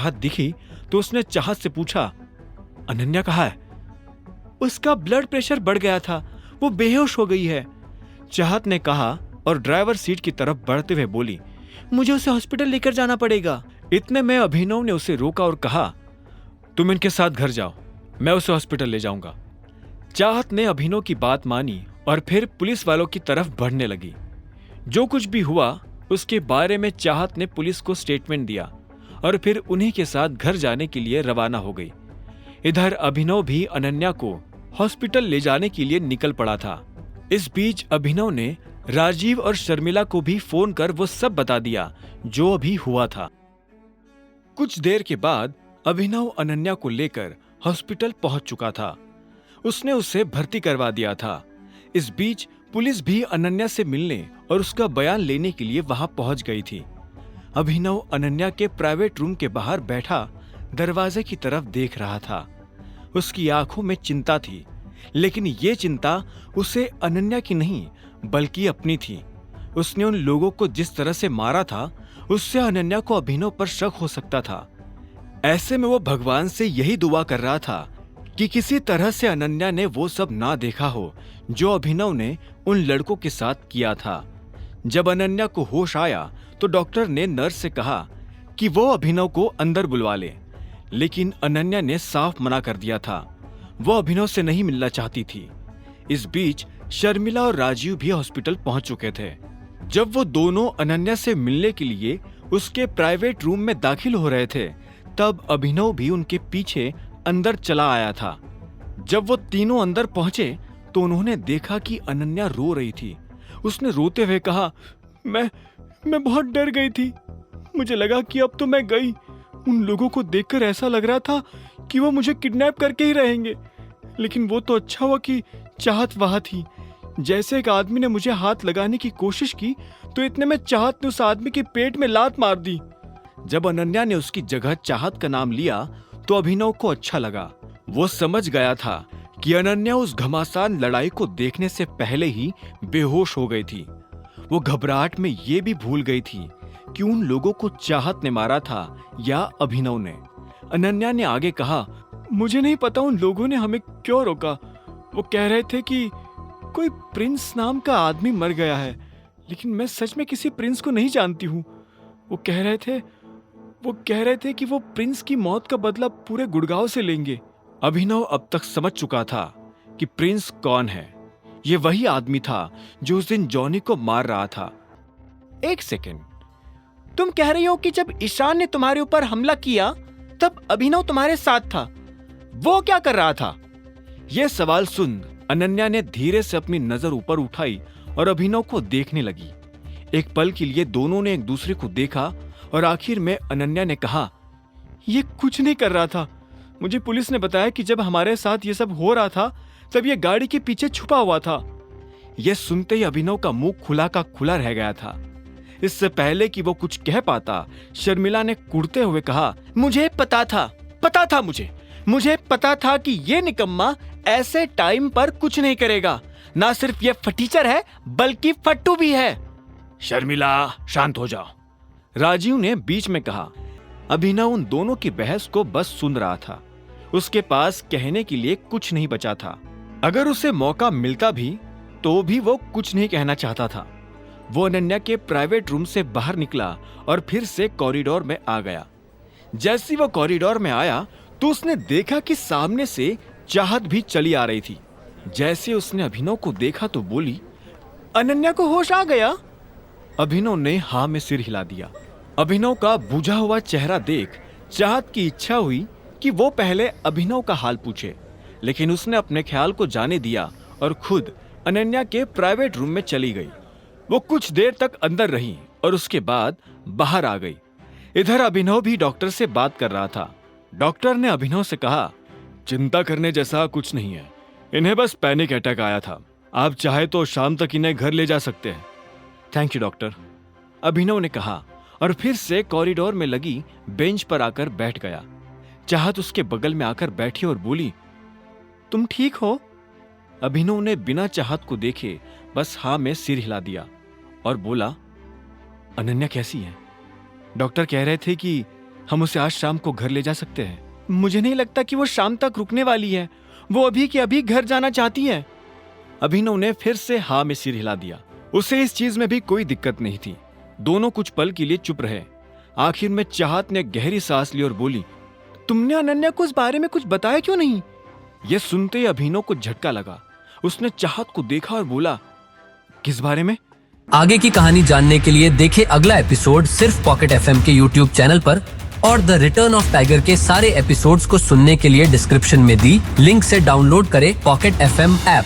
चाहत दिखी तो उसने चाहत से पूछा, अनन्या कहाँ है? उसका ब्लड प्रेशर बढ़ गया था, वो बेहोश हो गई है, चाहत ने कहा और ड्राइवर सीट की तरफ बढ़ते हुए बोली, मुझे उसे हॉस्पिटल लेकर जाना पड़ेगा। इतने में अभिनव ने उसे रोका और कहा, तुम इनके साथ घर जाओ, मैं उसे हॉस्पिटल ले जाऊंगा। चाहत ने अभिनव की बात मानी और फिर पुलिस वालों की तरफ बढ़ने लगी। जो कुछ भी हुआ उसके बारे में चाहत ने पुलिस को स्टेटमेंट दिया और फिर उन्हीं के साथ घर जाने के लिए रवाना हो गई। इधर अभिनव भी अनन्या को हॉस्पिटल ले जाने के लिए निकल पड़ा था। इस बीच अभिनव ने राजीव और शर्मिला को भी फोन कर वो सब बता दिया जो अभी हुआ था। कुछ देर के बाद अभिनव अनन्या को लेकर हॉस्पिटल पहुंच चुका था। उसने उसे भर्ती करवा दिया था। इस बीच पुलिस भी अनन्या से मिलने और उसका बयान लेने के लिए वहां पहुंच गई थी। अभिनव अनन्या के प्राइवेट रूम के बाहर बैठा दरवाजे की तरफ देख रहा था। उसकी आंखों में चिंता थी, लेकिन ये चिंता उसे अनन्या की नहीं बल्कि अपनी थी। उसने उन लोगों को जिस तरह से मारा था उससे अनन्या को अभिनव पर शक हो सकता था। ऐसे में वो भगवान से यही दुआ कर रहा था कि किसी तरह से अनन्या ने वो सब ना देखा हो जो अभिनव ने उन लड़कों के साथ किया था। जब अनन्या को होश आया तो डॉक्टर ने नर्स से कहा कि वो अभिनव को अंदर बुलवा ले, लेकिन अनन्या ने साफ मना कर दिया था। वो अभिनव से नहीं मिलना चाहती थी। इस बीच शर्मिला और राजीव भी हॉस्पिटल पहुंच चुके थे। जब वो दोनों अनन्या से मिलने के लिए उसके प्राइवेट रूम में दाखिल हो रहे थे तब अभिनव भी उनके पीछे अंदर चला आया था। जब वो तीनों अंदर पहुंचे तो उन्होंने देखा कि अनन्या रो रही थी। उसने रोते हुए कहा, मैं बहुत डर गई थी। मुझे लगा कि अब तो मैं गई। उन लोगों को देखकर ऐसा लग रहा था कि वो मुझे किडनैप करके ही रहेंगे, लेकिन वो तो अच्छा हुआ कि चाहत वहां थी। जैसे एक आदमी ने मुझे हाथ लगाने की कोशिश की तो इतने में चाहत ने उस आदमी के पेट में लात मार दी। जब अनन्या ने उसकी जगह चाहत का नाम लिया तो अभिनव को अच्छा लगा। वो समझ गया था कि अनन्या उस घमासान लड़ाई को देखने से पहले ही बेहोश हो गई थी। वो घबराहट में ये भी भूल गई थी कि उन लोगों को चाहत ने मारा था या अभिनव ने। अनन्या ने आगे कहा, मुझे नहीं पता उन लोगों ने हमें क्यों रोका। वो कह रहे थे कि कोई प्रिंस नाम का आदमी मर गया है, लेकिन मैं सच में किसी प्रिंस को नहीं जानती हूँ। वो कह रहे थे कि वो प्रिंस की मौत का बदला पूरे गुड़गांव से लेंगे। अभिनव अब तक समझ चुका था कि प्रिंस कौन है। ये वही आदमी था जो उस दिन जॉनी को मार रहा था। एक सेकेंड, तुम कह रही हो कि जब ईशान ने तुम्हारे ऊपर हमला किया तब अभिनव तुम्हारे साथ था, वो क्या कर रहा था? यह सवाल सुन अनन्या ने धीरे से अपनी नजर ऊपर उठाई और अभिनव को देखने लगी। एक पल के लिए दोनों ने एक दूसरे को देखा और आखिर में अनन्या ने कहा, ये कुछ नहीं कर रहा था। मुझे पुलिस ने बताया कि जब हमारे साथ ये सब हो रहा था तब ये गाड़ी के पीछे छुपा हुआ था। यह सुनते ही अभिनव का मुंह खुला का खुला रह गया था। इससे पहले कि वो कुछ कह पाता, शर्मिला ने कुड़ते हुए कहा, मुझे पता था मुझे पता था कि ये निकम्मा ऐसे टाइम पर कुछ नहीं करेगा। ना सिर्फ ये फटीचर है बल्कि फट्टू भी है। शर्मिला, शांत हो जाओ, राजीव ने बीच में कहा। अभिनव उन दोनों की बहस को बस सुन रहा था। उसके पास कहने के लिए कुछ नहीं बचा था। अगर उसे मौका मिलता भी तो भी वो कुछ नहीं कहना चाहता था। वो अनन्या के प्राइवेट रूम से बाहर निकला और फिर से कॉरिडोर में आ गया। जैसे वो कॉरिडोर में आया तो उसने देखा कि सामने से चाहत भी चली आ रही थी। जैसे उसने अभिनव को देखा तो बोली, अनन्या को होश आ गया? अभिनव ने हाँ में सिर हिला दिया। अभिनव का बुझा हुआ चेहरा देख चाहत की इच्छा हुई कि वो पहले अभिनव का हाल पूछे, लेकिन उसने अपने ख्याल को जाने दिया और खुद अनन्या के प्राइवेट रूम में चली गई। वो कुछ देर तक अंदर रही और उसके बाद बाहर आ गई। इधर अभिनव भी डॉक्टर से बात कर रहा था। डॉक्टर ने अभिनव से कहा, चिंता करने जैसा कुछ नहीं है, इन्हें बस पैनिक अटैक आया था। आप चाहे तो शाम तक इन्हें घर ले जा सकते हैं। थैंक यू डॉक्टर, अभिनव ने कहा और फिर से कॉरिडोर में लगी बेंच पर आकर बैठ गया। चाहत उसके बगल में आकर बैठी और बोली, तुम ठीक हो? अभिनव ने बिना चाहत को देखे बस हाँ में सिर हिला दिया और बोला, अनन्या कैसी है? डॉक्टर कह रहे थे कि हम उसे आज शाम को घर ले जा सकते हैं। मुझे नहीं लगता कि वो शाम तक रुकने वाली है। वो अभी के अभी घर जाना चाहती है। अभिनव ने फिर से हाँ में सिर हिला दिया। उसे इस चीज में भी कोई दिक्कत नहीं थी। दोनों कुछ पल के लिए चुप रहे। आखिर में चाहत ने गहरी सांस ली और बोली, तुमने अनन्या को इस बारे में कुछ बताया क्यों नहीं? यह सुनते ही अभिनव को झटका लगा। उसने चाहत को देखा और बोला, किस बारे में? आगे की कहानी जानने के लिए देखें अगला एपिसोड सिर्फ पॉकेट एफएम के यूट्यूब चैनल पर, और द रिटर्न ऑफ टाइगर के सारे एपिसोड्स को सुनने के लिए डिस्क्रिप्शन में दी लिंक से डाउनलोड करें पॉकेट एफएम ऐप।